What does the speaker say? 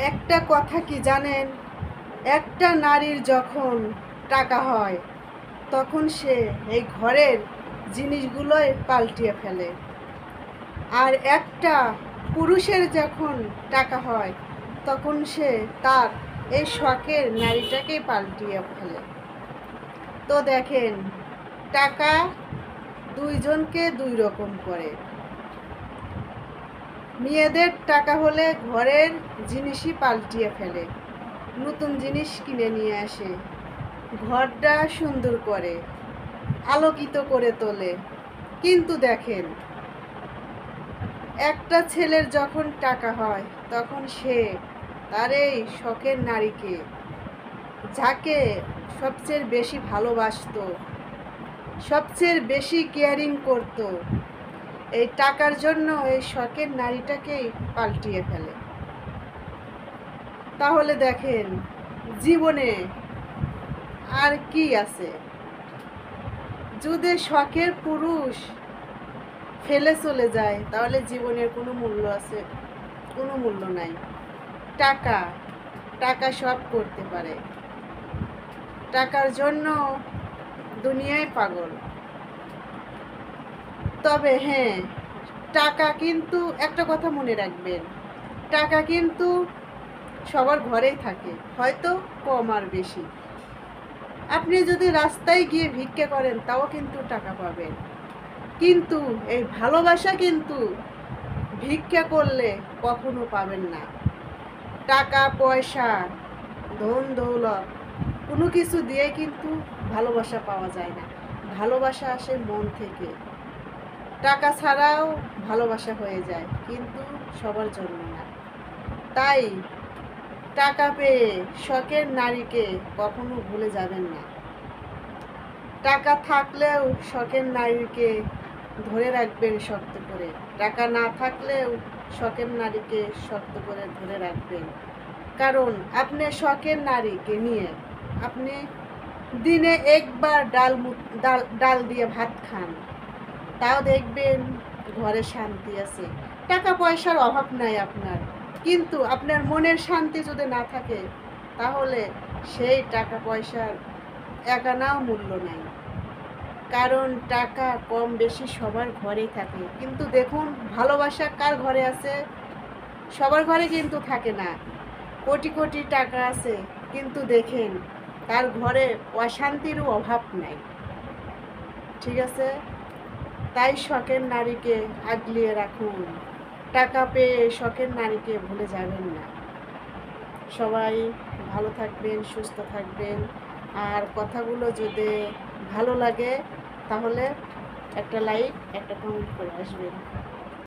একটা কথা কি জানেন, একটা নারীর যখন টাকা হয় তখন সে এই ঘরের জিনিসগুলোই পাল্টিয়ে ফেলে, আর একটা পুরুষের যখন টাকা হয় তখন সে তার এই শখের নারীটাকেই পাল্টিয়ে ফেলে। তো দেখেন, টাকা দুইজনকে দুই রকম করে। মেয়েদের টাকা হলে ঘরের জিনিসই পাল্টিয়ে ফেলে, নতুন জিনিস কিনে নিয়ে আসে, ঘরটা সুন্দর করে আলোকিত করে তোলে। কিন্তু দেখেন, একটা ছেলের যখন টাকা হয় তখন সে তার এই শখের নারীকে, যাকে সবচেয়ে বেশি ভালোবাসতো, সবচেয়ে বেশি কেয়ারিং করত, এই টাকার জন্য এই শখের নারীটাকেই পাল্টিয়ে ফেলে। তাহলে দেখেন, জীবনে আর কি আছে? যদি শখের পুরুষ ফেলে চলে যায় তাহলে জীবনের কোনো মূল্য আছে? কোনো মূল্য নাই। টাকা, টাকা সব করতে পারে। টাকার জন্য দুনিয়ায় পাগল। তবে হ্যাঁ, টাকা কিন্তু একটা কথা মনে রাখবেন, টাকা কিন্তু সবার ঘরেই থাকে, হয়তো কম আর বেশি। আপনি যদি রাস্তায় গিয়ে ভিক্ষা করেন তাও কিন্তু টাকা পাবেন, কিন্তু এই ভালোবাসা কিন্তু ভিক্ষা করলে কখনো পাবেন না। টাকা পয়সা, ধন দৌলত কোনো কিছু দিয়ে কিন্তু ভালোবাসা পাওয়া যায় না। ভালোবাসা আসে মন থেকে। টাকা ছাড়াও ভালোবাসা হয়ে যায়, কিন্তু সবার জন্য না। তাই টাকা পেয়ে শখের নারীকে কখনো ভুলে যাবেন না। টাকা থাকলেও শখের নারীকে ধরে রাখবেন শক্ত করে, টাকা না থাকলেও শখের নারীকে শক্ত করে ধরে রাখবেন। কারণ আপনি শখের নারীকে নিয়ে আপনি দিনে একবার ডাল দিয়ে ভাত খান, তাও দেখবেন ঘরে শান্তি আছে। টাকা পয়সার অভাব নাই আপনার, কিন্তু আপনার মনের শান্তি যদি না থাকে তাহলে সেই টাকা পয়সার এক আনাও মূল্য নাই। কারণ টাকা কম বেশি সবার ঘরেই থাকে, কিন্তু দেখুন ভালোবাসা কার ঘরে আছে? সবার ঘরে কিন্তু থাকে না। কোটি কোটি টাকা আছে, কিন্তু দেখেন তার ঘরে অশান্তিরও অভাব নাই। ঠিক আছে? তাই শখের নারীকে আগলিয়ে রাখুন। টাকা পেয়ে শখের নারীকে ভুলে যাবেন না। সবাই ভালো থাকবেন, সুস্থ থাকবেন। আর কথাগুলো যদি ভালো লাগে তাহলে একটা লাইক, একটা কমেন্ট করে আসবেন।